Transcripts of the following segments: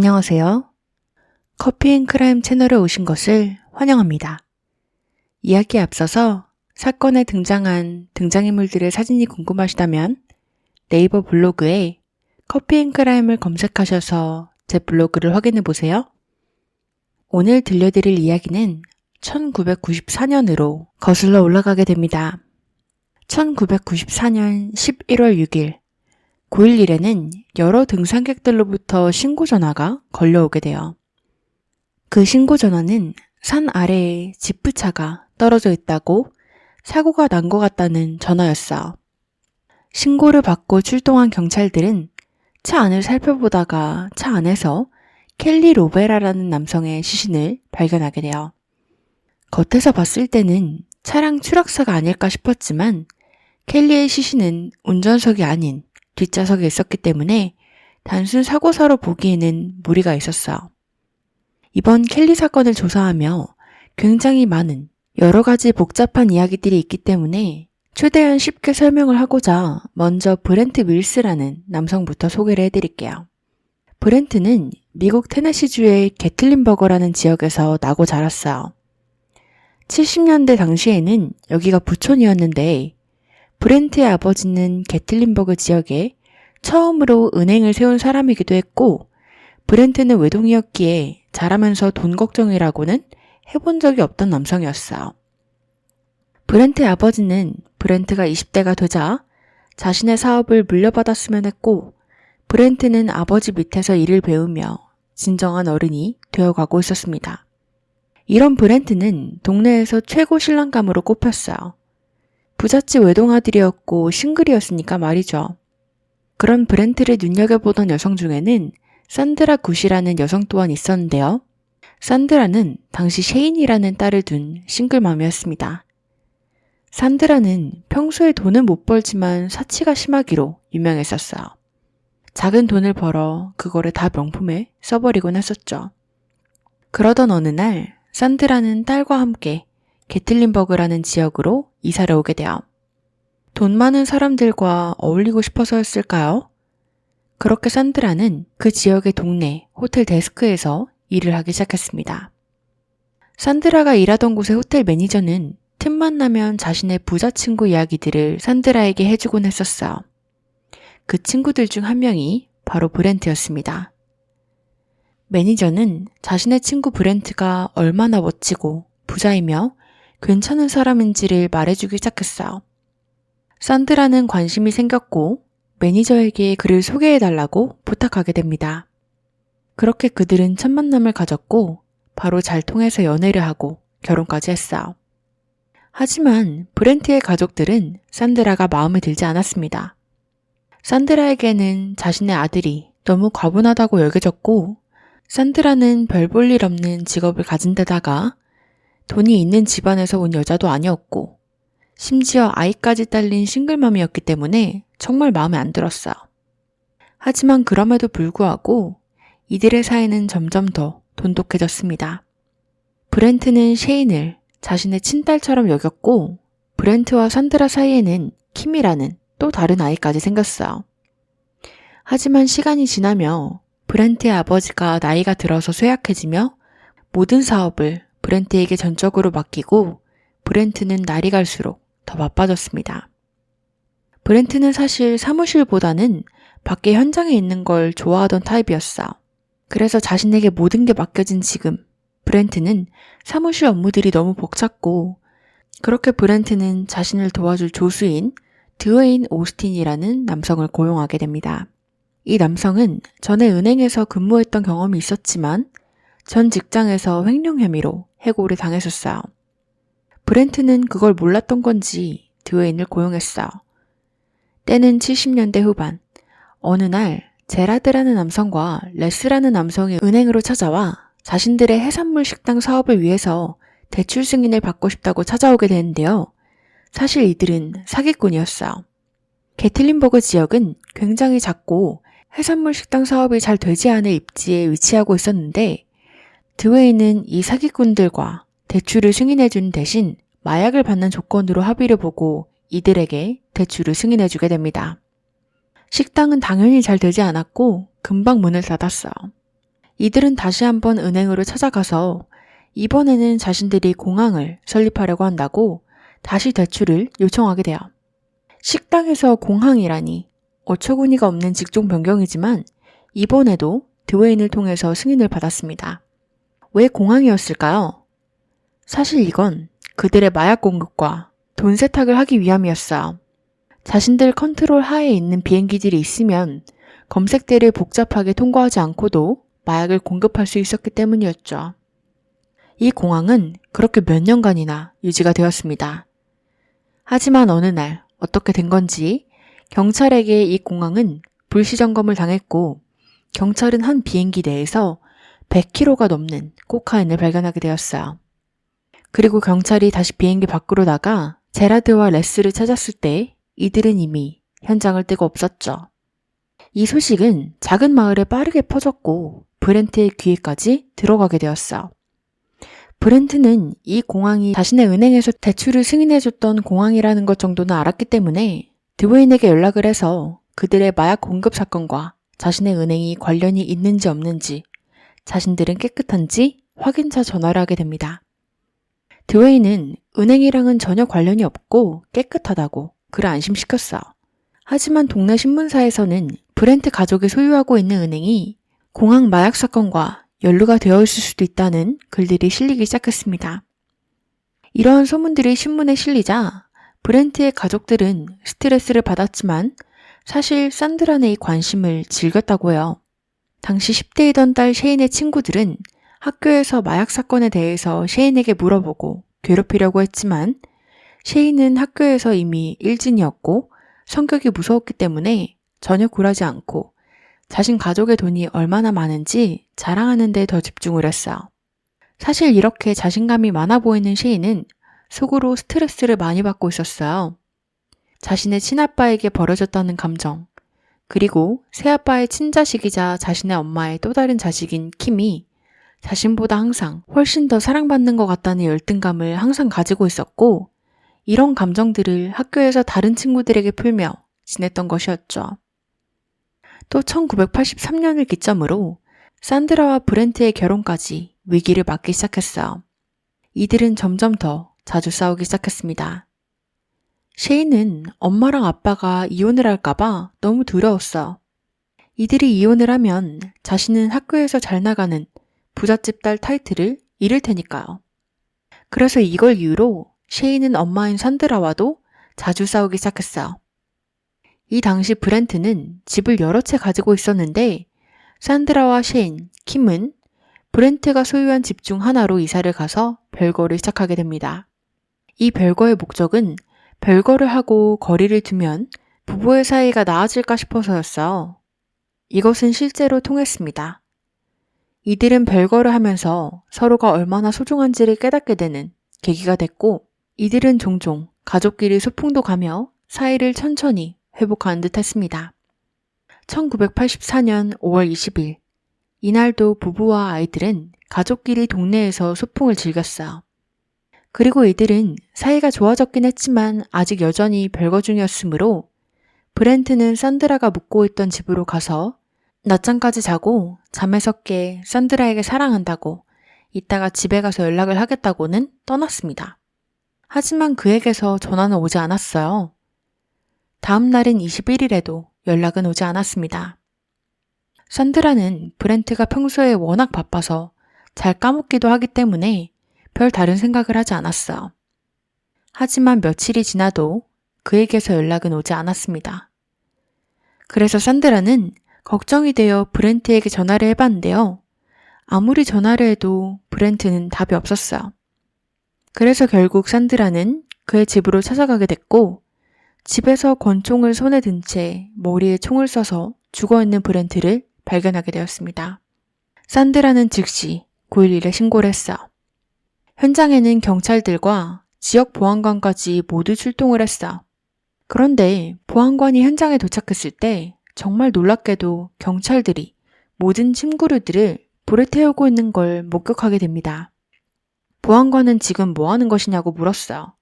안녕하세요. 커피앤크라임 채널에 오신 것을 환영합니다. 이야기에 앞서서 사건에 등장한 등장인물들의 사진이 궁금하시다면 네이버 블로그에 커피앤크라임을 검색하셔서 제 블로그를 확인해 보세요. 오늘 들려드릴 이야기는 1994년으로 거슬러 올라가게 됩니다. 1994년 11월 6일 9.11에는 여러 등산객들로부터 신고 전화가 걸려오게 돼요. 그 신고 전화는 산 아래에 지프차가 떨어져 있다고 사고가 난 것 같다는 전화였어요. 신고를 받고 출동한 경찰들은 차 안을 살펴보다가 차 안에서 켈리 로베라라는 남성의 시신을 발견하게 돼요. 겉에서 봤을 때는 차량 추락사가 아닐까 싶었지만 켈리의 시신은 운전석이 아닌 뒷좌석에 있었기 때문에 단순 사고사로 보기에는 무리가 있었어요. 이번 켈리 사건을 조사하며 굉장히 많은 여러 가지 복잡한 이야기들이 있기 때문에 최대한 쉽게 설명을 하고자 먼저 브렌트 밀스라는 남성부터 소개를 해드릴게요. 브렌트는 미국 테네시주의 게틀린버거라는 지역에서 나고 자랐어요. 70년대 당시에는 여기가 부촌이었는데 브렌트의 아버지는 게틀린버그 지역에 처음으로 은행을 세운 사람이기도 했고 브렌트는 외동이었기에 자라면서 돈 걱정이라고는 해본 적이 없던 남성이었어요. 브렌트의 아버지는 브렌트가 20대가 되자 자신의 사업을 물려받았으면 했고 브렌트는 아버지 밑에서 일을 배우며 진정한 어른이 되어가고 있었습니다. 이런 브렌트는 동네에서 최고 신랑감으로 꼽혔어요. 부잣집 외동아들이었고 싱글이었으니까 말이죠. 그런 브렌트를 눈여겨보던 여성 중에는 산드라 굿이라는 여성 또한 있었는데요. 산드라는 당시 셰인이라는 딸을 둔 싱글맘이었습니다. 산드라는 평소에 돈은 못 벌지만 사치가 심하기로 유명했었어요. 작은 돈을 벌어 그거를 다 명품에 써버리곤 했었죠. 그러던 어느 날 산드라는 딸과 함께 게틀린버그라는 지역으로 이사를 오게 돼요. 돈 많은 사람들과 어울리고 싶어서였을까요? 그렇게 산드라는 그 지역의 동네 호텔 데스크에서 일을 하기 시작했습니다. 산드라가 일하던 곳의 호텔 매니저는 틈만 나면 자신의 부자 친구 이야기들을 산드라에게 해주곤 했었어요. 그 친구들 중 한 명이 바로 브렌트였습니다. 매니저는 자신의 친구 브렌트가 얼마나 멋지고 부자이며 괜찮은 사람인지를 말해주기 시작했어요. 산드라는 관심이 생겼고 매니저에게 그를 소개해달라고 부탁하게 됩니다. 그렇게 그들은 첫 만남을 가졌고 바로 잘 통해서 연애를 하고 결혼까지 했어요. 하지만 브렌트의 가족들은 산드라가 마음에 들지 않았습니다. 산드라에게는 자신의 아들이 너무 과분하다고 여겨졌고 산드라는 별 볼 일 없는 직업을 가진 데다가 돈이 있는 집안에서 온 여자도 아니었고 심지어 아이까지 딸린 싱글맘이었기 때문에 정말 마음에 안 들었어요. 하지만 그럼에도 불구하고 이들의 사이는 점점 더 돈독해졌습니다. 브렌트는 셰인을 자신의 친딸처럼 여겼고 브렌트와 산드라 사이에는 킴이라는 또 다른 아이까지 생겼어요. 하지만 시간이 지나며 브렌트의 아버지가 나이가 들어서 쇠약해지며 모든 사업을 브렌트에게 전적으로 맡기고 브렌트는 날이 갈수록 더 바빠졌습니다. 브렌트는 사실 사무실보다는 밖에 현장에 있는 걸 좋아하던 타입이었어. 그래서 자신에게 모든 게 맡겨진 지금 브렌트는 사무실 업무들이 너무 벅찼고 그렇게 브렌트는 자신을 도와줄 조수인 드웨인 오스틴이라는 남성을 고용하게 됩니다. 이 남성은 전에 은행에서 근무했던 경험이 있었지만 전 직장에서 횡령 혐의로 해고를 당했었어요. 브렌트는 그걸 몰랐던 건지 드웨인을 고용했어요. 때는 70년대 후반, 어느 날 제라드라는 남성과 레스라는 남성이 은행으로 찾아와 자신들의 해산물 식당 사업을 위해서 대출 승인을 받고 싶다고 찾아오게 되는데요. 사실 이들은 사기꾼이었어요. 게틀린버그 지역은 굉장히 작고 해산물 식당 사업이 잘 되지 않을 입지에 위치하고 있었는데 드웨인은 이 사기꾼들과 대출을 승인해준 대신 마약을 받는 조건으로 합의를 보고 이들에게 대출을 승인해주게 됩니다. 식당은 당연히 잘 되지 않았고 금방 문을 닫았어요. 이들은 다시 한번 은행으로 찾아가서 이번에는 자신들이 공항을 설립하려고 한다고 다시 대출을 요청하게 돼요. 식당에서 공항이라니 어처구니가 없는 직종 변경이지만 이번에도 드웨인을 통해서 승인을 받았습니다. 왜 공항이었을까요? 사실 이건 그들의 마약 공급과 돈 세탁을 하기 위함이었어요. 자신들 컨트롤 하에 있는 비행기들이 있으면 검색대를 복잡하게 통과하지 않고도 마약을 공급할 수 있었기 때문이었죠. 이 공항은 그렇게 몇 년간이나 유지가 되었습니다. 하지만 어느 날 어떻게 된 건지 경찰에게 이 공항은 불시 점검을 당했고 경찰은 한 비행기 내에서 100kg가 넘는 코카인을 발견하게 되었어요. 그리고 경찰이 다시 비행기 밖으로 나가 제라드와 레스를 찾았을 때 이들은 이미 현장을 떼고 없었죠. 이 소식은 작은 마을에 빠르게 퍼졌고 브렌트의 귀에까지 들어가게 되었어. 브렌트는 이 공항이 자신의 은행에서 대출을 승인해줬던 공항이라는 것 정도는 알았기 때문에 드웨인에게 연락을 해서 그들의 마약 공급 사건과 자신의 은행이 관련이 있는지 없는지, 자신들은 깨끗한지 확인차 전화를 하게 됩니다. 드웨인은 은행이랑은 전혀 관련이 없고 깨끗하다고 그를 안심시켰어. 하지만 동네 신문사에서는 브렌트 가족이 소유하고 있는 은행이 공항 마약 사건과 연루가 되어 있을 수도 있다는 글들이 실리기 시작했습니다. 이러한 소문들이 신문에 실리자 브렌트의 가족들은 스트레스를 받았지만 사실 산드라네의 관심을 즐겼다고 해요. 당시 10대이던 딸 셰인의 친구들은 학교에서 마약 사건에 대해서 셰인에게 물어보고 괴롭히려고 했지만 셰인은 학교에서 이미 일진이었고 성격이 무서웠기 때문에 전혀 굴하지 않고 자신 가족의 돈이 얼마나 많은지 자랑하는 데 더 집중을 했어요. 사실 이렇게 자신감이 많아 보이는 셰인은 속으로 스트레스를 많이 받고 있었어요. 자신의 친아빠에게 버려졌다는 감정, 그리고 새아빠의 친자식이자 자신의 엄마의 또 다른 자식인 킴이 자신보다 항상 훨씬 더 사랑받는 것 같다는 열등감을 항상 가지고 있었고 이런 감정들을 학교에서 다른 친구들에게 풀며 지냈던 것이었죠. 또 1983년을 기점으로 산드라와 브렌트의 결혼까지 위기를 맞기 시작했어요. 이들은 점점 더 자주 싸우기 시작했습니다. 셰인은 엄마랑 아빠가 이혼을 할까봐 너무 두려웠어. 이들이 이혼을 하면 자신은 학교에서 잘 나가는 부잣집 딸 타이틀을 잃을 테니까요. 그래서 이걸 이유로 셰인은 엄마인 산드라와도 자주 싸우기 시작했어요. 이 당시 브렌트는 집을 여러 채 가지고 있었는데 산드라와 셰인, 킴은 브렌트가 소유한 집 중 하나로 이사를 가서 별거를 시작하게 됩니다. 이 별거의 목적은 별거를 하고 거리를 두면 부부의 사이가 나아질까 싶어서였어요. 이것은 실제로 통했습니다. 이들은 별거를 하면서 서로가 얼마나 소중한지를 깨닫게 되는 계기가 됐고 이들은 종종 가족끼리 소풍도 가며 사이를 천천히 회복하는 듯 했습니다. 1984년 5월 20일 이날도 부부와 아이들은 가족끼리 동네에서 소풍을 즐겼어요. 그리고 이들은 사이가 좋아졌긴 했지만 아직 여전히 별거 중이었으므로 브렌트는 산드라가 묵고 있던 집으로 가서 낮잠까지 자고 잠에서 깨 산드라에게 사랑한다고 이따가 집에 가서 연락을 하겠다고는 떠났습니다. 하지만 그에게서 전화는 오지 않았어요. 다음 날인 21일에도 연락은 오지 않았습니다. 산드라는 브렌트가 평소에 워낙 바빠서 잘 까먹기도 하기 때문에 별 다른 생각을 하지 않았어요. 하지만 며칠이 지나도 그에게서 연락은 오지 않았습니다. 그래서 산드라는 걱정이 되어 브렌트에게 전화를 해봤는데요. 아무리 전화를 해도 브렌트는 답이 없었어요. 그래서 결국 산드라는 그의 집으로 찾아가게 됐고 집에서 권총을 손에 든 채 머리에 총을 쏴서 죽어있는 브렌트를 발견하게 되었습니다. 산드라는 즉시 911에 신고를 했어요. 현장에는 경찰들과 지역 보안관까지 모두 출동을 했어. 그런데 보안관이 현장에 도착했을 때 정말 놀랍게도 경찰들이 모든 침구류들을 불에 태우고 있는 걸 목격하게 됩니다. 보안관은 지금 뭐 하는 것이냐고 물었어요.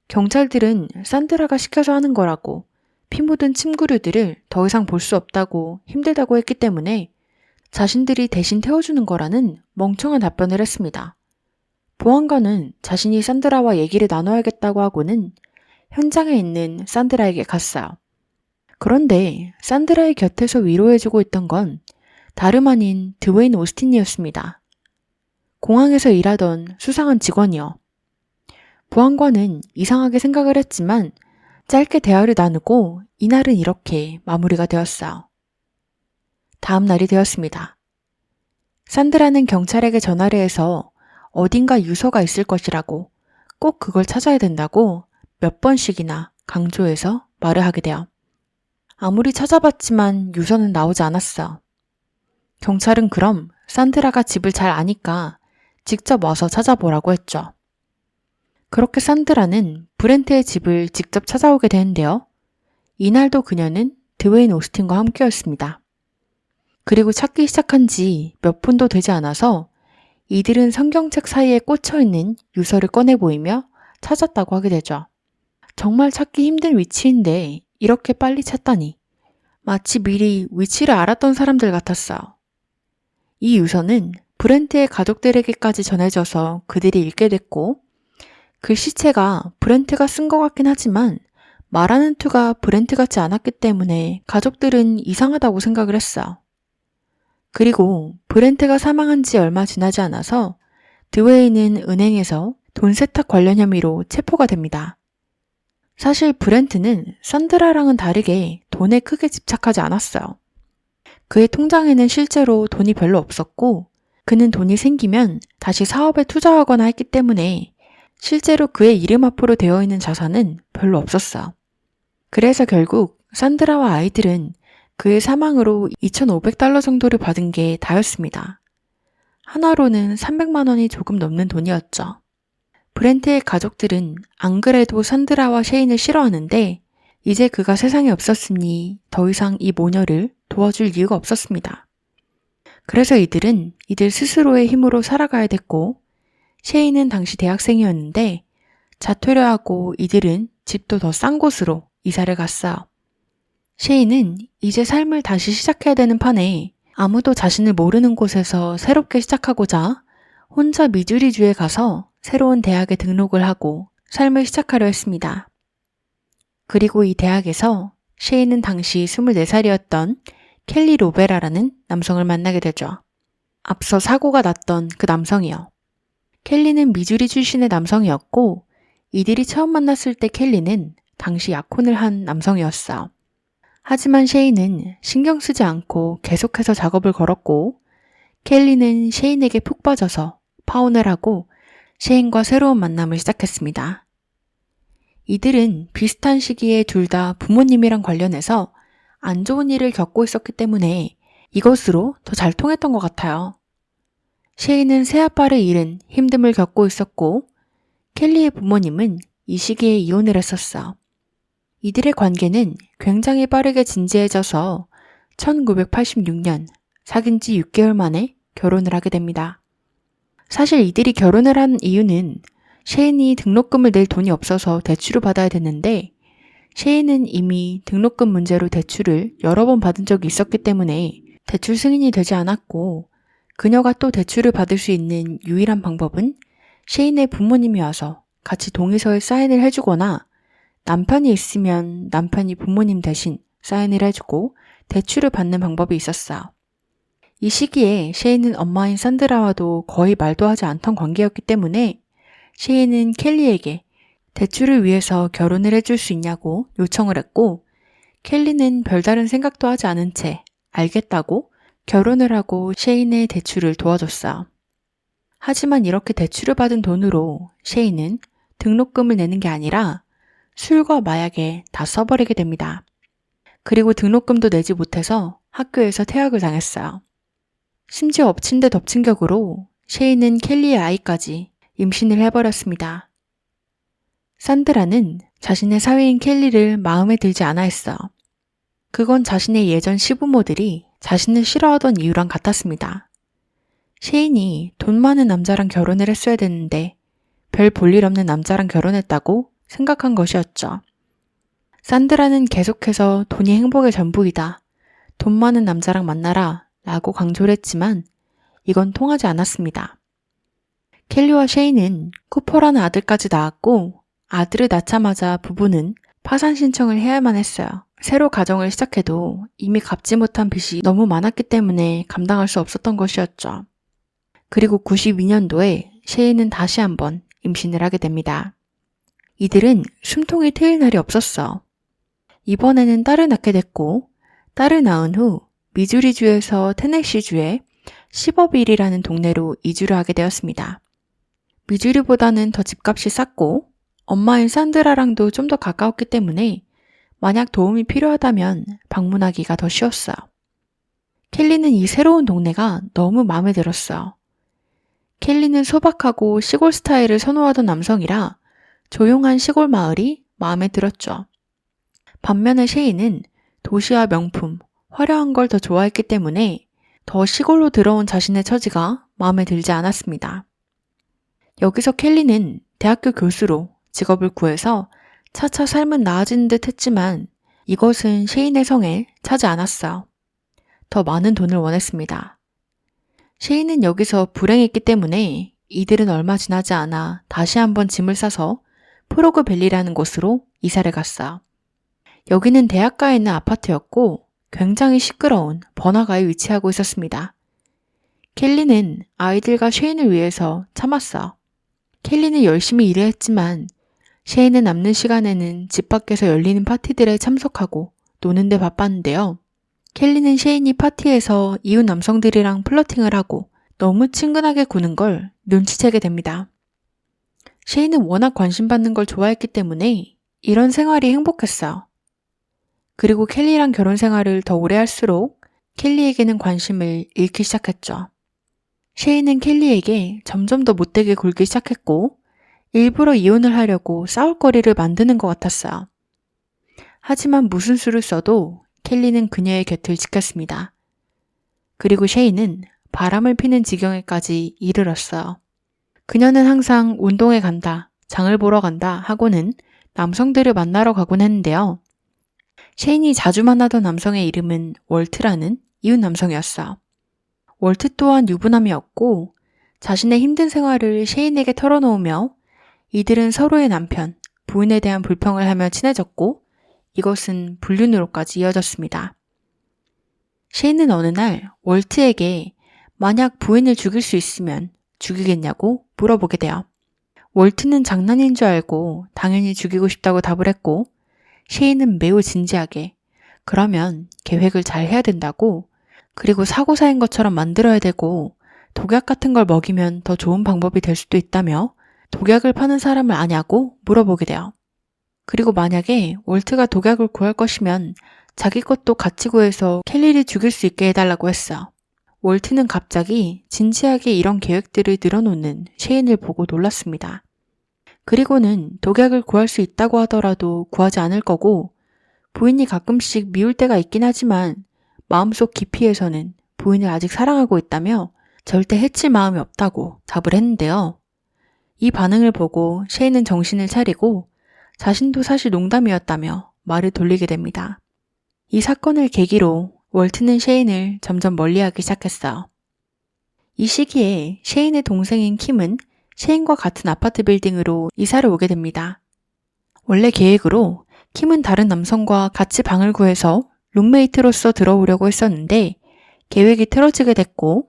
경찰들은 산드라가 시켜서 하는 거라고 피 묻은 침구류들을 더 이상 볼 수 없다고 힘들다고 했기 때문에 자신들이 대신 태워주는 거라는 멍청한 답변을 했습니다. 보안관은 자신이 산드라와 얘기를 나눠야겠다고 하고는 현장에 있는 산드라에게 갔어요. 그런데 산드라의 곁에서 위로해주고 있던 건 다름 아닌 드웨인 오스틴이었습니다. 공항에서 일하던 수상한 직원이요. 보안관은 이상하게 생각을 했지만 짧게 대화를 나누고 이날은 이렇게 마무리가 되었어요. 다음 날이 되었습니다. 산드라는 경찰에게 전화를 해서 어딘가 유서가 있을 것이라고 꼭 그걸 찾아야 된다고 몇 번씩이나 강조해서 말을 하게 돼요. 아무리 찾아봤지만 유서는 나오지 않았어. 경찰은 그럼 산드라가 집을 잘 아니까 직접 와서 찾아보라고 했죠. 그렇게 산드라는 브렌트의 집을 직접 찾아오게 되는데요. 이날도 그녀는 드웨인 오스틴과 함께였습니다. 그리고 찾기 시작한 지 몇 분도 되지 않아서 이들은 성경책 사이에 꽂혀있는 유서를 꺼내 보이며 찾았다고 하게 되죠. 정말 찾기 힘든 위치인데 이렇게 빨리 찾다니 마치 미리 위치를 알았던 사람들 같았어요. 이 유서는 브렌트의 가족들에게까지 전해져서 그들이 읽게 됐고 글씨체가 브렌트가 쓴 것 같긴 하지만 말하는 투가 브렌트 같지 않았기 때문에 가족들은 이상하다고 생각을 했어요. 그리고 브렌트가 사망한 지 얼마 지나지 않아서 드웨이는 은행에서 돈 세탁 관련 혐의로 체포가 됩니다. 사실 브렌트는 산드라랑은 다르게 돈에 크게 집착하지 않았어요. 그의 통장에는 실제로 돈이 별로 없었고 그는 돈이 생기면 다시 사업에 투자하거나 했기 때문에 실제로 그의 이름 앞으로 되어 있는 자산은 별로 없었어요. 그래서 결국 산드라와 아이들은 그의 사망으로 2,500달러 정도를 받은 게 다였습니다. 하나로는 300만 원이 조금 넘는 돈이었죠. 브렌트의 가족들은 안 그래도 산드라와 셰인을 싫어하는데 이제 그가 세상에 없었으니 더 이상 이 모녀를 도와줄 이유가 없었습니다. 그래서 이들은 이들 스스로의 힘으로 살아가야 됐고 셰인은 당시 대학생이었는데 자퇴를 하고 이들은 집도 더 싼 곳으로 이사를 갔어요. 셰인은 이제 삶을 다시 시작해야 되는 판에 아무도 자신을 모르는 곳에서 새롭게 시작하고자 혼자 미주리주에 가서 새로운 대학에 등록을 하고 삶을 시작하려 했습니다. 그리고 이 대학에서 셰인은 당시 24살이었던 켈리 로베라라는 남성을 만나게 되죠. 앞서 사고가 났던 그 남성이요. 켈리는 미주리 출신의 남성이었고 이들이 처음 만났을 때 켈리는 당시 약혼을 한 남성이었어. 하지만 셰인은 신경 쓰지 않고 계속해서 작업을 걸었고 켈리는 셰인에게 푹 빠져서 파혼을 하고 셰인과 새로운 만남을 시작했습니다. 이들은 비슷한 시기에 둘 다 부모님이랑 관련해서 안 좋은 일을 겪고 있었기 때문에 이것으로 더 잘 통했던 것 같아요. 셰인은 새아빠를 잃은 힘듦을 겪고 있었고 켈리의 부모님은 이 시기에 이혼을 했었어. 이들의 관계는 굉장히 빠르게 진지해져서 1986년 사귄 지 6개월 만에 결혼을 하게 됩니다. 사실 이들이 결혼을 한 이유는 셰인이 등록금을 낼 돈이 없어서 대출을 받아야 됐는데 셰인은 이미 등록금 문제로 대출을 여러 번 받은 적이 있었기 때문에 대출 승인이 되지 않았고 그녀가 또 대출을 받을 수 있는 유일한 방법은 셰인의 부모님이 와서 같이 동의서에 사인을 해주거나 남편이 있으면 남편이 부모님 대신 사인을 해주고 대출을 받는 방법이 있었어요. 이 시기에 셰인은 엄마인 산드라와도 거의 말도 하지 않던 관계였기 때문에 셰인은 켈리에게 대출을 위해서 결혼을 해줄 수 있냐고 요청을 했고 켈리는 별다른 생각도 하지 않은 채 알겠다고 결혼을 하고 셰인의 대출을 도와줬어요. 하지만 이렇게 대출을 받은 돈으로 셰인은 등록금을 내는 게 아니라 술과 마약에 다 써버리게 됩니다. 그리고 등록금도 내지 못해서 학교에서 퇴학을 당했어요. 심지어 엎친 데 덮친 격으로 셰인은 켈리의 아이까지 임신을 해버렸습니다. 산드라는 자신의 사위인 켈리를 마음에 들지 않아 했어요. 그건 자신의 예전 시부모들이 자신을 싫어하던 이유랑 같았습니다. 셰인이 돈 많은 남자랑 결혼을 했어야 됐는데 별 볼일 없는 남자랑 결혼했다고 생각한 것이었죠. 산드라는 계속해서 돈이 행복의 전부이다. 돈 많은 남자랑 만나라. 라고 강조를 했지만 이건 통하지 않았습니다. 켈리와 셰인은 쿠퍼라는 아들까지 낳았고 아들을 낳자마자 부부는 파산 신청을 해야만 했어요. 새로 가정을 시작해도 이미 갚지 못한 빚이 너무 많았기 때문에 감당할 수 없었던 것이었죠. 그리고 92년도에 셰인은 다시 한번 임신을 하게 됩니다. 이들은 숨통이 트일 날이 없었어. 이번에는 딸을 낳게 됐고 딸을 낳은 후 미주리주에서 테네시주의 시버빌이라는 동네로 이주를 하게 되었습니다. 미주리보다는 더 집값이 쌌고 엄마인 산드라랑도 좀 더 가까웠기 때문에 만약 도움이 필요하다면 방문하기가 더 쉬웠어요. 켈리는 이 새로운 동네가 너무 마음에 들었어요. 켈리는 소박하고 시골 스타일을 선호하던 남성이라 조용한 시골 마을이 마음에 들었죠. 반면에 셰인은 도시와 명품, 화려한 걸 더 좋아했기 때문에 더 시골로 들어온 자신의 처지가 마음에 들지 않았습니다. 여기서 켈리는 대학교 교수로 직업을 구해서 차차 삶은 나아지는 듯 했지만 이것은 셰인의 성에 차지 않았어요. 더 많은 돈을 원했습니다. 셰인은 여기서 불행했기 때문에 이들은 얼마 지나지 않아 다시 한번 짐을 싸서 프로그 밸리라는 곳으로 이사를 갔어요. 여기는 대학가에 있는 아파트였고 굉장히 시끄러운 번화가에 위치하고 있었습니다. 켈리는 아이들과 셰인을 위해서 참았어요. 켈리는 열심히 일을 했지만 셰인은 남는 시간에는 집 밖에서 열리는 파티들에 참석하고 노는 데 바빴는데요. 켈리는 셰인이 파티에서 이웃 남성들이랑 플러팅을 하고 너무 친근하게 구는 걸 눈치채게 됩니다. 셰인은 워낙 관심받는 걸 좋아했기 때문에 이런 생활이 행복했어요. 그리고 켈리랑 결혼 생활을 더 오래 할수록 켈리에게는 관심을 잃기 시작했죠. 셰인은 켈리에게 점점 더 못되게 굴기 시작했고 일부러 이혼을 하려고 싸울 거리를 만드는 것 같았어요. 하지만 무슨 수를 써도 켈리는 그녀의 곁을 지켰습니다. 그리고 셰인은 바람을 피는 지경에까지 이르렀어요. 그녀는 항상 운동에 간다, 장을 보러 간다 하고는 남성들을 만나러 가곤 했는데요. 셰인이 자주 만나던 남성의 이름은 월트라는 이웃 남성이었어요. 월트 또한 유부남이었고 자신의 힘든 생활을 셰인에게 털어놓으며 이들은 서로의 남편, 부인에 대한 불평을 하며 친해졌고 이것은 불륜으로까지 이어졌습니다. 셰인은 어느 날 월트에게 만약 부인을 죽일 수 있으면 죽이겠냐고 물어보게 돼요. 월트는 장난인 줄 알고 당연히 죽이고 싶다고 답을 했고 셰인은 매우 진지하게 그러면 계획을 잘 해야 된다고 그리고 사고사인 것처럼 만들어야 되고 독약 같은 걸 먹이면 더 좋은 방법이 될 수도 있다며 독약을 파는 사람을 아냐고 물어보게 돼요. 그리고 만약에 월트가 독약을 구할 것이면 자기 것도 같이 구해서 켈리를 죽일 수 있게 해달라고 했어. 월트는 갑자기 진지하게 이런 계획들을 늘어놓는 셰인을 보고 놀랐습니다. 그리고는 독약을 구할 수 있다고 하더라도 구하지 않을 거고 부인이 가끔씩 미울 때가 있긴 하지만 마음속 깊이에서는 부인을 아직 사랑하고 있다며 절대 해칠 마음이 없다고 답을 했는데요. 이 반응을 보고 셰인은 정신을 차리고 자신도 사실 농담이었다며 말을 돌리게 됩니다. 이 사건을 계기로 월트는 셰인을 점점 멀리하기 시작했어요. 이 시기에 셰인의 동생인 킴은 셰인과 같은 아파트 빌딩으로 이사를 오게 됩니다. 원래 계획으로 킴은 다른 남성과 같이 방을 구해서 룸메이트로서 들어오려고 했었는데 계획이 틀어지게 됐고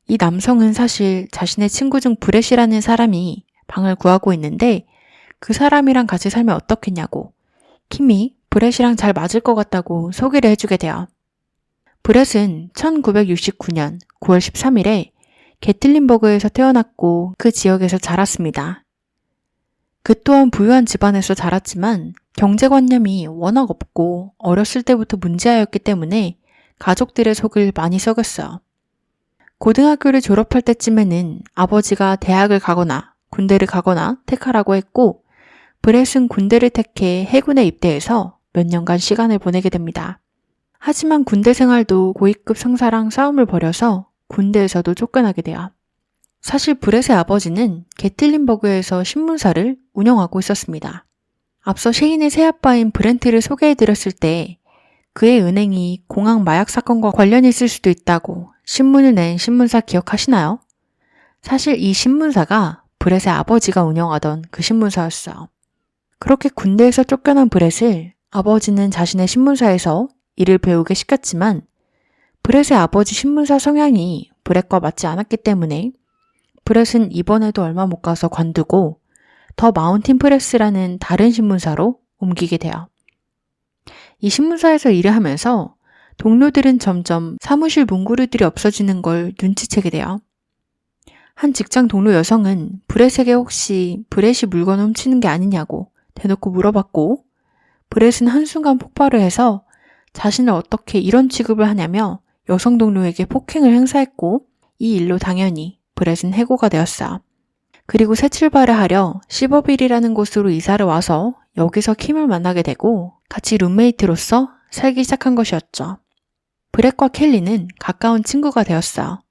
이 남성은 사실 자신의 친구 중 브렛이라는 사람이 방을 구하고 있는데 그 사람이랑 같이 살면 어떻겠냐고 킴이 브렛이랑 잘 맞을 것 같다고 소개를 해주게 돼요. 브렛은 1969년 9월 13일에 게틀린버그에서 태어났고 그 지역에서 자랐습니다. 그 또한 부유한 집안에서 자랐지만 경제관념이 워낙 없고 어렸을 때부터 문제아였기 때문에 가족들의 속을 많이 썩였어요. 고등학교를 졸업할 때쯤에는 아버지가 대학을 가거나 군대를 가거나 택하라고 했고 브렛은 군대를 택해 해군에 입대해서 몇 년간 시간을 보내게 됩니다. 하지만 군대 생활도 고위급 상사랑 싸움을 벌여서 군대에서도 쫓겨나게 돼요. 사실 브렛의 아버지는 게틀린버그에서 신문사를 운영하고 있었습니다. 앞서 셰인의 새아빠인 브렌트를 소개해드렸을 때 그의 은행이 공항 마약 사건과 관련이 있을 수도 있다고 신문을 낸 신문사 기억하시나요? 사실 이 신문사가 브렛의 아버지가 운영하던 그 신문사였어요. 그렇게 군대에서 쫓겨난 브렛을 아버지는 자신의 신문사에서 일을 배우게 시켰지만 브렛의 아버지 신문사 성향이 브렛과 맞지 않았기 때문에 브렛은 이번에도 얼마 못 가서 관두고 더 마운틴 프레스라는 다른 신문사로 옮기게 돼요. 이 신문사에서 일을 하면서 동료들은 점점 사무실 문구류들이 없어지는 걸 눈치채게 돼요. 한 직장 동료 여성은 브렛에게 혹시 브렛이 물건 훔치는 게 아니냐고 대놓고 물어봤고 브렛은 한순간 폭발을 해서 자신을 어떻게 이런 취급을 하냐며 여성 동료에게 폭행을 행사했고 이 일로 당연히 브렛은 해고가 되었어요. 그리고 새 출발을 하려 시버빌이라는 곳으로 이사를 와서 여기서 킴을 만나게 되고 같이 룸메이트로서 살기 시작한 것이었죠. 브렛과 켈리는 가까운 친구가 되었어요.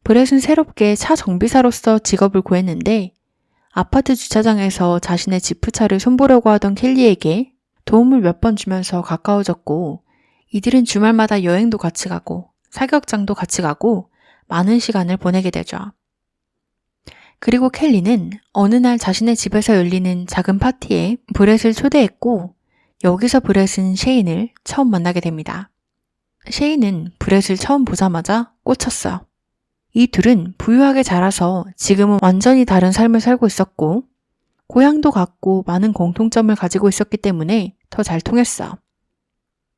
브렛은 새롭게 차 정비사로서 직업을 구했는데 아파트 주차장에서 자신의 지프차를 손보려고 하던 켈리에게 도움을 몇 번 주면서 가까워졌고 이들은 주말마다 여행도 같이 가고 사격장도 같이 가고 많은 시간을 보내게 되죠. 그리고 켈리는 어느 날 자신의 집에서 열리는 작은 파티에 브렛을 초대했고 여기서 브렛은 셰인을 처음 만나게 됩니다. 셰인은 브렛을 처음 보자마자 꽂혔어요. 이 둘은 부유하게 자라서 지금은 완전히 다른 삶을 살고 있었고 고향도 같고 많은 공통점을 가지고 있었기 때문에 더 잘 통했어요.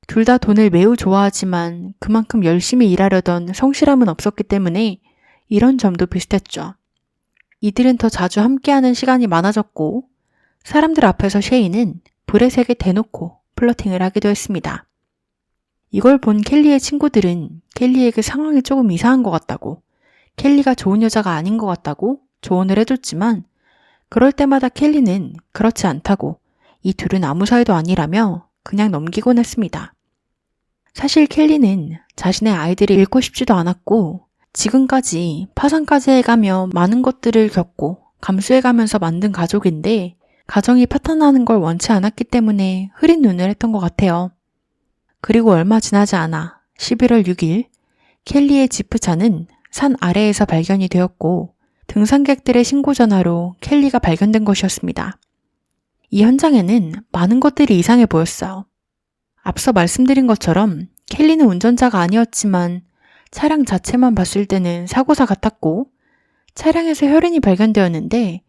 둘 다 돈을 매우 좋아하지만 그만큼 열심히 일하려던 성실함은 없었기 때문에 이런 점도 비슷했죠. 이들은 더 자주 함께하는 시간이 많아졌고 사람들 앞에서 셰인은 브렛에게 대놓고 플러팅을 하기도 했습니다. 이걸 본 켈리의 친구들은 켈리에게 상황이 조금 이상한 것 같다고 켈리가 좋은 여자가 아닌 것 같다고 조언을 해줬지만 그럴 때마다 켈리는 그렇지 않다고 이 둘은 아무 사이도 아니라며 그냥 넘기곤 했습니다. 사실 켈리는 자신의 아이들을 잃고 싶지도 않았고 지금까지 파산까지 해가며 많은 것들을 겪고 감수해가면서 만든 가족인데 가정이 파탄나는 걸 원치 않았기 때문에 흐린 눈을 했던 것 같아요. 그리고 얼마 지나지 않아 11월 6일 켈리의 지프차는 산 아래에서 발견이 되었고 등산객들의 신고 전화로 켈리가 발견된 것이었습니다. 이 현장에는 많은 것들이 이상해 보였어요. 앞서 말씀드린 것처럼 켈리는 운전자가 아니었지만 차량 자체만 봤을 때는 사고사 같았고 차량에서 혈흔이 발견되었는데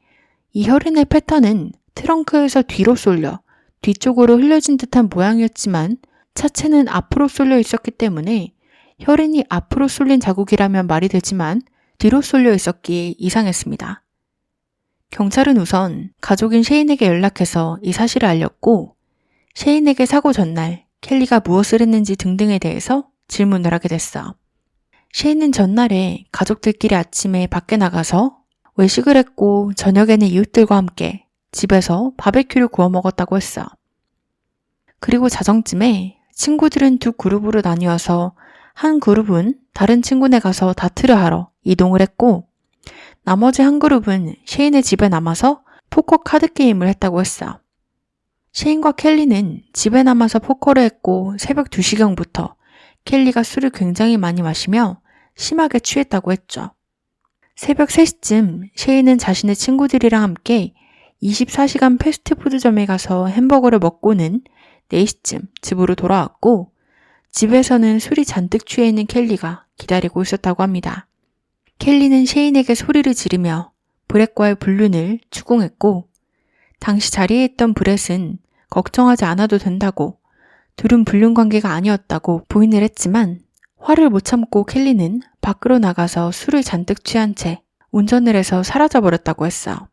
이 혈흔의 패턴은 트렁크에서 뒤로 쏠려 뒤쪽으로 흘려진 듯한 모양이었지만 차체는 앞으로 쏠려 있었기 때문에 혈흔이 앞으로 쏠린 자국이라면 말이 되지만 뒤로 쏠려 있었기에 이상했습니다. 경찰은 우선 가족인 셰인에게 연락해서 이 사실을 알렸고 셰인에게 사고 전날 켈리가 무엇을 했는지 등등에 대해서 질문을 하게 됐어. 셰인은 전날에 가족들끼리 아침에 밖에 나가서 외식을 했고 저녁에는 이웃들과 함께 집에서 바베큐를 구워 먹었다고 했어. 그리고 자정쯤에 친구들은 두 그룹으로 나뉘어서 한 그룹은 다른 친구네 가서 다트를 하러 이동을 했고 나머지 한 그룹은 셰인의 집에 남아서 포커 카드 게임을 했다고 했어. 셰인과 켈리는 집에 남아서 포커를 했고 새벽 2시경부터 켈리가 술을 굉장히 많이 마시며 심하게 취했다고 했죠. 새벽 3시쯤 셰인은 자신의 친구들이랑 함께 24시간 패스트푸드점에 가서 햄버거를 먹고는 4시쯤 집으로 돌아왔고 집에서는 술이 잔뜩 취해 있는 켈리가 기다리고 있었다고 합니다. 켈리는 셰인에게 소리를 지르며 브렛과의 불륜을 추궁했고 당시 자리에 있던 브렛은 걱정하지 않아도 된다고 둘은 불륜 관계가 아니었다고 부인을 했지만 화를 못 참고 켈리는 밖으로 나가서 술을 잔뜩 취한 채 운전을 해서 사라져버렸다고 했어.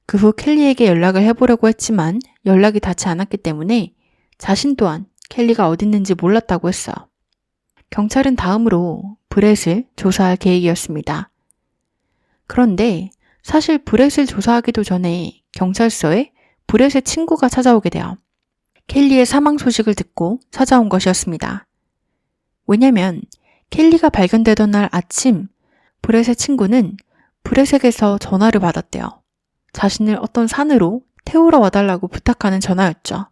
그 후 켈리에게 연락을 해보려고 했지만 연락이 닿지 않았기 때문에 자신 또한 켈리가 어딨는지 몰랐다고 했어. 경찰은 다음으로 브렛을 조사할 계획이었습니다. 그런데 사실 브렛을 조사하기도 전에 경찰서에 브렛의 친구가 찾아오게 돼요. 켈리의 사망 소식을 듣고 찾아온 것이었습니다. 왜냐면 켈리가 발견되던 날 아침 브렛의 친구는 브렛에게서 전화를 받았대요. 자신을 어떤 산으로 태우러 와달라고 부탁하는 전화였죠.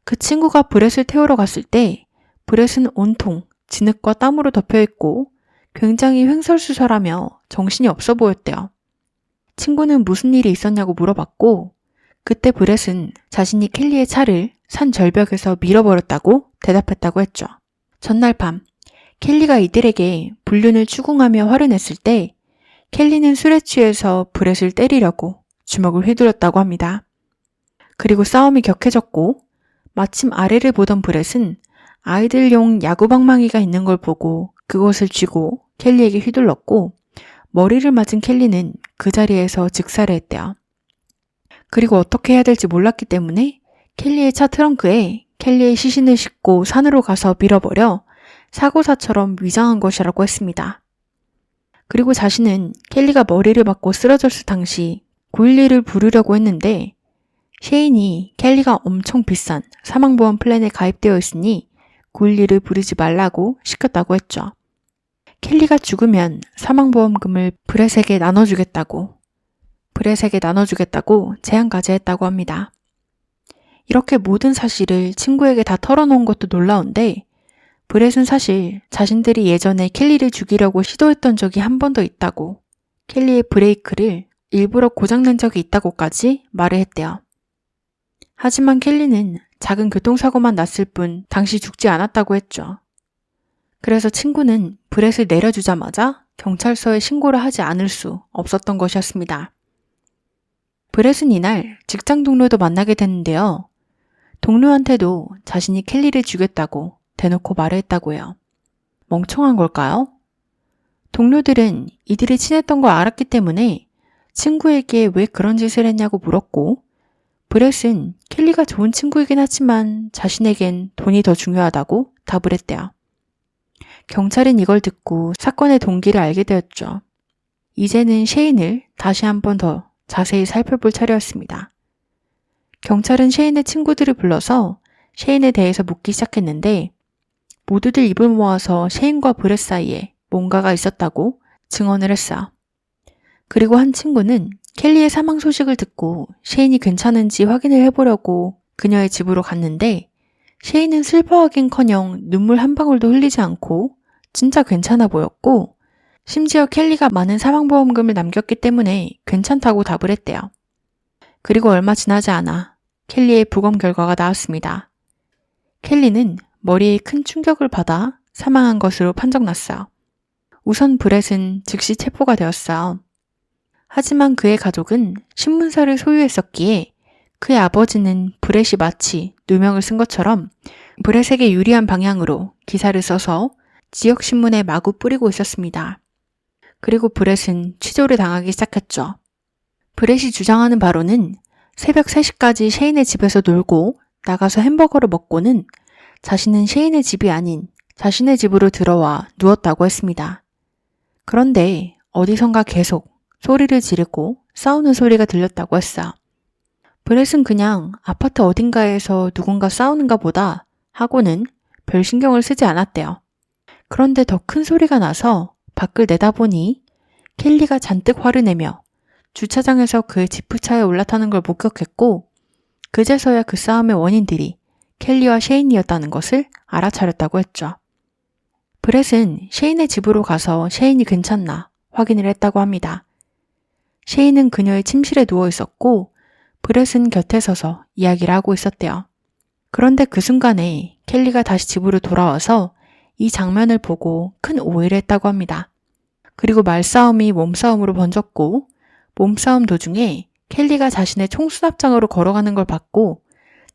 그 친구가 브렛을 태우러 갔을 때 브렛은 온통 진흙과 땀으로 덮여있고 굉장히 횡설수설하며 정신이 없어 보였대요. 친구는 무슨 일이 있었냐고 물어봤고 그때 브렛은 자신이 켈리의 차를 산 절벽에서 밀어버렸다고 대답했다고 했죠. 전날 밤 켈리가 이들에게 불륜을 추궁하며 화를 냈을 때 켈리는 술에 취해서 브렛을 때리려고 주먹을 휘둘렀다고 합니다. 그리고 싸움이 격해졌고 마침 아래를 보던 브렛은 아이들용 야구방망이가 있는 걸 보고 그것을 쥐고 켈리에게 휘둘렀고 머리를 맞은 켈리는 그 자리에서 즉사를 했대요. 그리고 어떻게 해야 될지 몰랐기 때문에 켈리의 차 트렁크에 켈리의 시신을 싣고 산으로 가서 밀어버려 사고사처럼 위장한 것이라고 했습니다. 그리고 자신은 켈리가 머리를 맞고 쓰러졌을 당시 911을 부르려고 했는데 셰인이 켈리가 엄청 비싼 사망보험 플랜에 가입되어 있으니 911을 부르지 말라고 시켰다고 했죠. 켈리가 죽으면 사망보험금을 브렛에게 나눠주겠다고 제안까지 했다고 합니다. 이렇게 모든 사실을 친구에게 다 털어놓은 것도 놀라운데 브렛은 사실 자신들이 예전에 켈리를 죽이려고 시도했던 적이 한 번 더 있다고 켈리의 브레이크를 일부러 고장낸 적이 있다고까지 말을 했대요. 하지만 켈리는 작은 교통사고만 났을 뿐 당시 죽지 않았다고 했죠. 그래서 친구는 브렛을 내려주자마자 경찰서에 신고를 하지 않을 수 없었던 것이었습니다. 브렛은 이날 직장 동료도 만나게 됐는데요. 동료한테도 자신이 켈리를 죽였다고 대놓고 말을 했다고 해요. 멍청한 걸까요? 동료들은 이들이 친했던 걸 알았기 때문에 친구에게 왜 그런 짓을 했냐고 물었고 브렛은 켈리가 좋은 친구이긴 하지만 자신에겐 돈이 더 중요하다고 답을 했대요. 경찰은 이걸 듣고 사건의 동기를 알게 되었죠. 이제는 셰인을 다시 한 번 더 자세히 살펴볼 차례였습니다. 경찰은 셰인의 친구들을 불러서 셰인에 대해서 묻기 시작했는데 모두들 입을 모아서 셰인과 브렛 사이에 뭔가가 있었다고 증언을 했어요. 그리고 한 친구는 켈리의 사망 소식을 듣고 셰인이 괜찮은지 확인을 해보려고 그녀의 집으로 갔는데 셰인은 슬퍼하긴커녕 눈물 한 방울도 흘리지 않고 진짜 괜찮아 보였고 심지어 켈리가 많은 사망보험금을 남겼기 때문에 괜찮다고 답을 했대요. 그리고 얼마 지나지 않아 켈리의 부검 결과가 나왔습니다. 켈리는 머리에 큰 충격을 받아 사망한 것으로 판정났어요. 우선 브렛은 즉시 체포가 되었어요. 하지만 그의 가족은 신문사를 소유했었기에 그의 아버지는 브렛이 마치 누명을 쓴 것처럼 브렛에게 유리한 방향으로 기사를 써서 지역신문에 마구 뿌리고 있었습니다. 그리고 브렛은 취조를 당하기 시작했죠. 브렛이 주장하는 바로는 새벽 3시까지 셰인의 집에서 놀고 나가서 햄버거를 먹고는 자신은 셰인의 집이 아닌 자신의 집으로 들어와 누웠다고 했습니다. 그런데 어디선가 계속 소리를 지르고 싸우는 소리가 들렸다고 했어. 브렛은 그냥 아파트 어딘가에서 누군가 싸우는가 보다 하고는 별 신경을 쓰지 않았대요. 그런데 더 큰 소리가 나서 밖을 내다보니 켈리가 잔뜩 화를 내며 주차장에서 그의 지프차에 올라타는 걸 목격했고 그제서야 그 싸움의 원인들이 켈리와 셰인이었다는 것을 알아차렸다고 했죠. 브렛은 셰인의 집으로 가서 셰인이 괜찮나 확인을 했다고 합니다. 셰인은 그녀의 침실에 누워 있었고 브렛은 곁에 서서 이야기를 하고 있었대요. 그런데 그 순간에 켈리가 다시 집으로 돌아와서 이 장면을 보고 큰 오해를 했다고 합니다. 그리고 말싸움이 몸싸움으로 번졌고 몸싸움 도중에 켈리가 자신의 총수납장으로 걸어가는 걸 봤고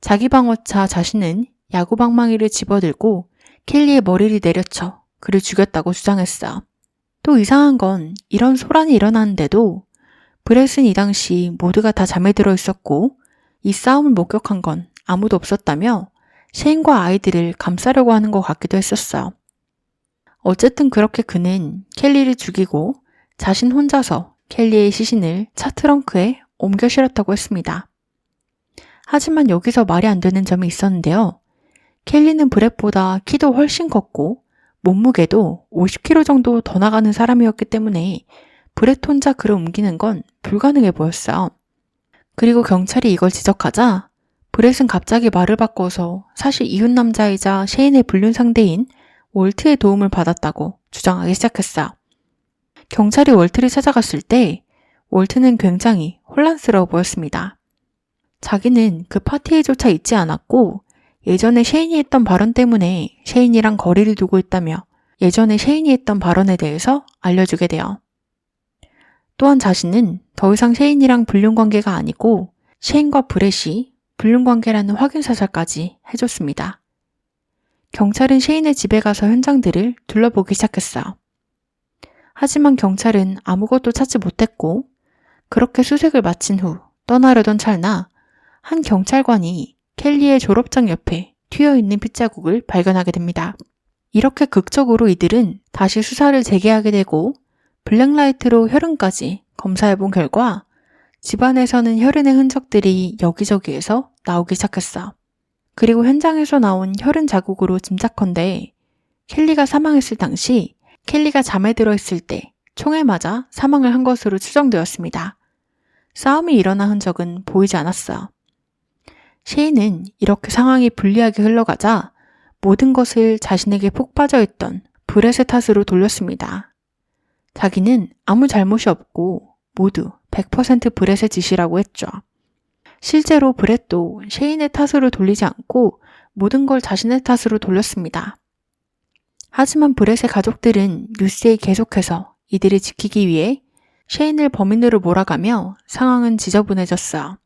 자기 방어차 자신은 야구방망이를 집어들고 켈리의 머리를 내려쳐 그를 죽였다고 주장했어요. 또 이상한 건 이런 소란이 일어나는데도 브렛은 이 당시 모두가 다 잠에 들어 있었고 이 싸움을 목격한 건 아무도 없었다며 셰인과 아이들을 감싸려고 하는 것 같기도 했었어요. 어쨌든 그렇게 그는 켈리를 죽이고 자신 혼자서 켈리의 시신을 차 트렁크에 옮겨 실었다고 했습니다. 하지만 여기서 말이 안 되는 점이 있었는데요. 켈리는 브렛보다 키도 훨씬 컸고 몸무게도 50kg 정도 더 나가는 사람이었기 때문에 브렛 혼자 그를 옮기는 건 불가능해 보였어요. 그리고 경찰이 이걸 지적하자 브렛은 갑자기 말을 바꿔서 사실 이웃 남자이자 셰인의 불륜 상대인 월트의 도움을 받았다고 주장하기 시작했어요. 경찰이 월트를 찾아갔을 때 월트는 굉장히 혼란스러워 보였습니다. 자기는 그 파티에조차 있지 않았고 예전에 셰인이 했던 발언 때문에 셰인이랑 거리를 두고 있다며 예전에 셰인이 했던 발언에 대해서 알려주게 돼요. 또한 자신은 더 이상 셰인이랑 불륜 관계가 아니고 셰인과 브렛이 불륜 관계라는 확인 사실까지 해줬습니다. 경찰은 셰인의 집에 가서 현장들을 둘러보기 시작했어요. 하지만 경찰은 아무것도 찾지 못했고 그렇게 수색을 마친 후 떠나려던 찰나 한 경찰관이 켈리의 졸업장 옆에 튀어있는 핏자국을 발견하게 됩니다. 이렇게 극적으로 이들은 다시 수사를 재개하게 되고 블랙라이트로 혈흔까지 검사해본 결과 집안에서는 혈흔의 흔적들이 여기저기에서 나오기 시작했어. 그리고 현장에서 나온 혈흔 자국으로 짐작컨대 켈리가 사망했을 당시 켈리가 잠에 들어있을 때 총에 맞아 사망을 한 것으로 추정되었습니다. 싸움이 일어난 흔적은 보이지 않았어. 셰인은 이렇게 상황이 불리하게 흘러가자 모든 것을 자신에게 푹 빠져있던 브렛의 탓으로 돌렸습니다. 자기는 아무 잘못이 없고 모두 100% 브렛의 짓이라고 했죠. 실제로 브렛도 셰인의 탓으로 돌리지 않고 모든 걸 자신의 탓으로 돌렸습니다. 하지만 브렛의 가족들은 뉴스에 계속해서 이들을 지키기 위해 셰인을 범인으로 몰아가며 상황은 지저분해졌어요.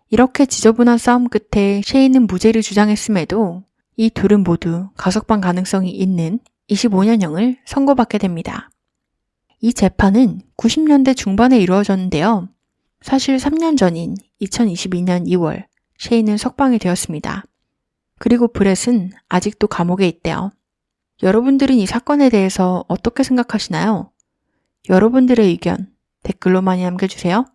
이렇게 지저분한 싸움 끝에 셰인은 무죄를 주장했음에도 이 둘은 모두 가석방 가능성이 있는 25년형을 선고받게 됩니다. 이 재판은 90년대 중반에 이루어졌는데요. 사실 3년 전인 2022년 2월 셰인은 석방이 되었습니다. 그리고 브렛은 아직도 감옥에 있대요. 여러분들은 이 사건에 대해서 어떻게 생각하시나요? 여러분들의 의견 댓글로 많이 남겨주세요.